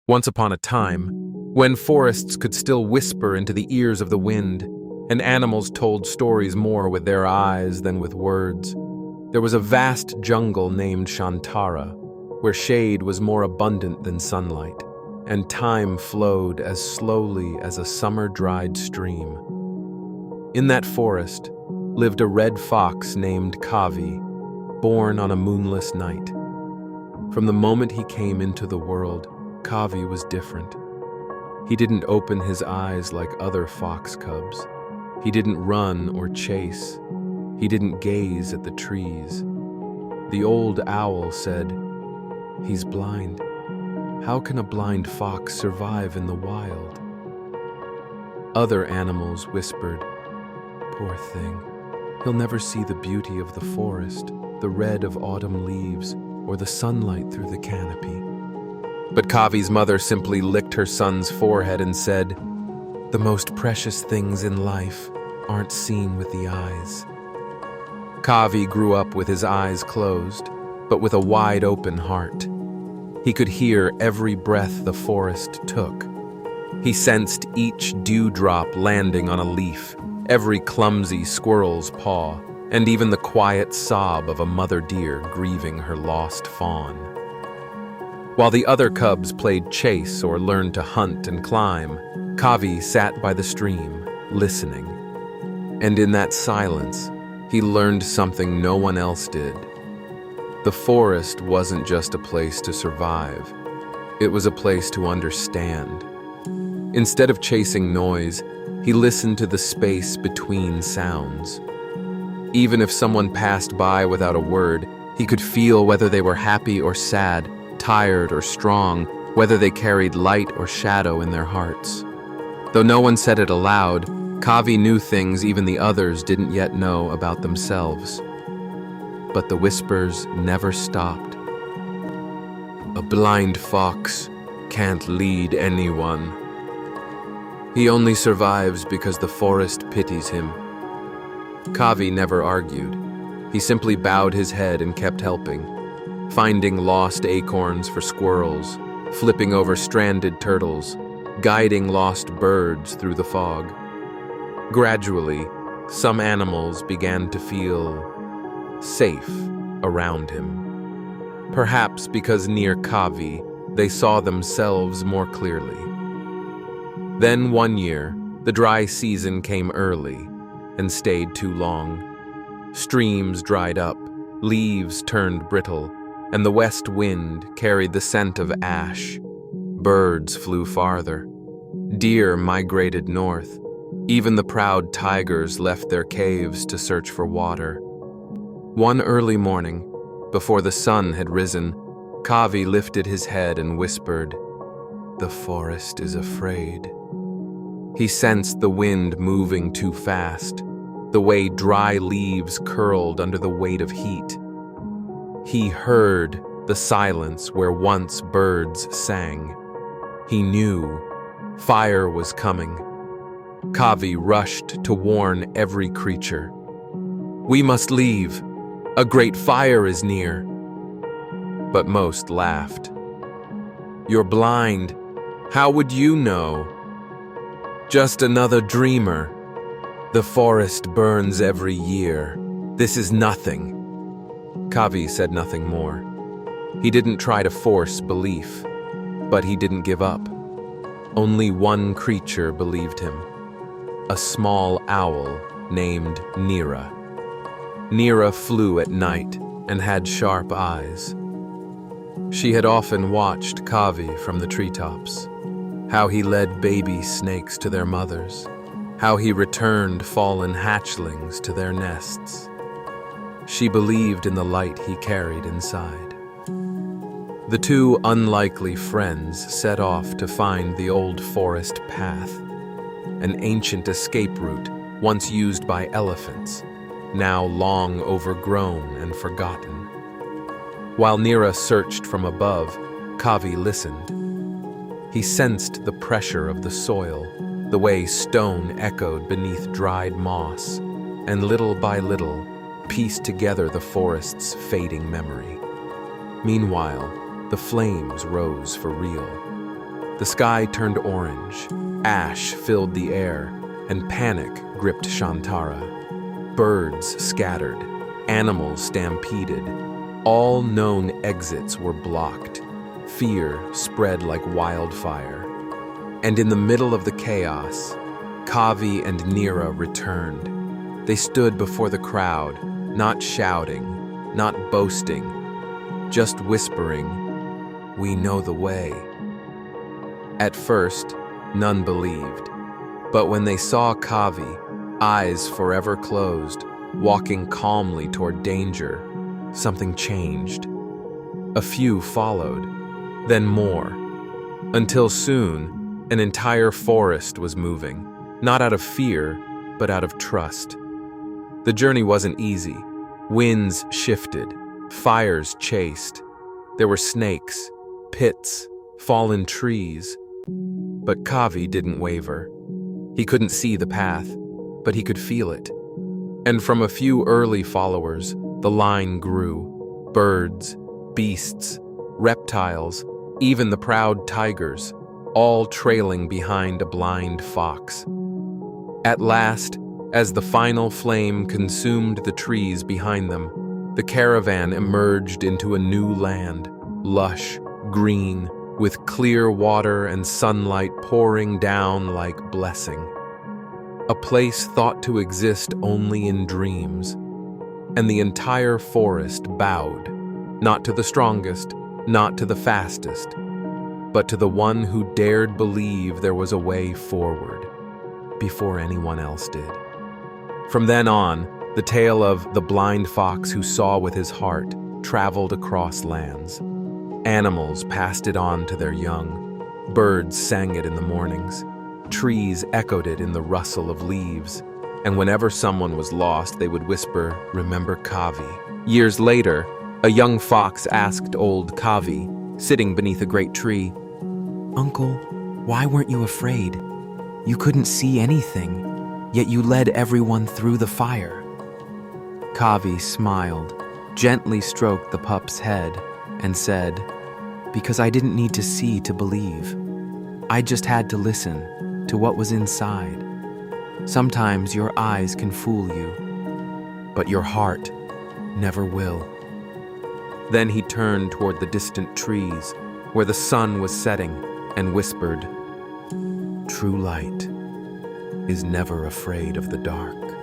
Once upon a time, when forests could still whisper into the ears of the wind, and animals told stories more with their eyes than with words, there was a vast jungle named Shantara, where shade was more abundant than sunlight, and time flowed as slowly as a summer-dried stream. In that forest lived a red fox named Kavi, born on a moonless night. From the moment he came into the world, Kavi was different. He didn't open his eyes like other fox cubs. He didn't run or chase. He didn't gaze at the trees. The old owl said, "He's blind. How can a blind fox survive in the wild?" Other animals whispered, "Poor thing. He'll never see the beauty of the forest, the red of autumn leaves, or the sunlight through the canopy." But Kavi's mother simply licked her son's forehead and said, "The most precious things in life aren't seen with the eyes." Kavi grew up with his eyes closed, but with a wide-open heart. He could hear every breath the forest took. He sensed each dewdrop landing on a leaf, every clumsy squirrel's paw, and even the quiet sob of a mother deer grieving her lost fawn. While the other cubs played chase or learned to hunt and climb, Kavi sat by the stream, listening. And in that silence, he learned something no one else did. The forest wasn't just a place to survive. It was a place to understand. Instead of chasing noise, he listened to the space between sounds. Even if someone passed by without a word, he could feel whether they were happy or sad, tired or strong, whether they carried light or shadow in their hearts. Though no one said it aloud, Kavi knew things even the others didn't yet know about themselves. But the whispers never stopped. "A blind fox can't lead anyone. He only survives because the forest pities him." Kavi never argued. He simply bowed his head and kept helping, finding lost acorns for squirrels, flipping over stranded turtles, guiding lost birds through the fog. Gradually, some animals began to feel safe around him. Perhaps because near Kavi, they saw themselves more clearly. Then one year, the dry season came early and stayed too long. Streams dried up, leaves turned brittle, and the west wind carried the scent of ash. Birds flew farther. Deer migrated north. Even the proud tigers left their caves to search for water. One early morning, before the sun had risen, Kavi lifted his head and whispered, "The forest is afraid." He sensed the wind moving too fast, the way dry leaves curled under the weight of heat. He heard the silence where once birds sang. He knew fire was coming. Kavi rushed to warn every creature. "We must leave. A great fire is near." But most laughed. "You're blind. How would you know?" "Just another dreamer. The forest burns every year. This is nothing." Kavi said nothing more. He didn't try to force belief, but he didn't give up. Only one creature believed him. A small owl named Nira. Nira flew at night and had sharp eyes. She had often watched Kavi from the treetops, how he led baby snakes to their mothers, how he returned fallen hatchlings to their nests. She believed in the light he carried inside. The two unlikely friends set off to find the old forest path, an ancient escape route once used by elephants, now long overgrown and forgotten. While Nira searched from above, Kavi listened. He sensed the pressure of the soil, the way stone echoed beneath dried moss, and little by little pieced together the forest's fading memory. Meanwhile, the flames rose for real. The sky turned orange, ash filled the air, and panic gripped Shantara. Birds scattered, animals stampeded. All known exits were blocked. Fear spread like wildfire. And in the middle of the chaos, Kavi and Neera returned. They stood before the crowd, not shouting, not boasting, just whispering, "We know the way." At first, none believed. But when they saw Kavi, eyes forever closed, walking calmly toward danger, something changed. A few followed, then more, until soon, an entire forest was moving, not out of fear, but out of trust. The journey wasn't easy. Winds shifted, fires chased. There were snakes, pits, fallen trees. But Kavi didn't waver. He couldn't see the path, but he could feel it. And from a few early followers, the line grew. Birds, beasts, reptiles, even the proud tigers, all trailing behind a blind fox. At last, as the final flame consumed the trees behind them, the caravan emerged into a new land, lush, green, with clear water and sunlight pouring down like blessing. A place thought to exist only in dreams. And the entire forest bowed, not to the strongest, not to the fastest, but to the one who dared believe there was a way forward, before anyone else did. From then on, the tale of the blind fox who saw with his heart traveled across lands. Animals passed it on to their young. Birds sang it in the mornings. Trees echoed it in the rustle of leaves. And whenever someone was lost, they would whisper, "Remember Kavi." Years later, a young fox asked old Kavi, sitting beneath a great tree, "Uncle, why weren't you afraid? You couldn't see anything, yet you led everyone through the fire." Kavi smiled, gently stroked the pup's head, and said, "Because I didn't need to see to believe. I just had to listen to what was inside. Sometimes your eyes can fool you, but your heart never will." Then he turned toward the distant trees, where the sun was setting, and whispered, "True light is never afraid of the dark."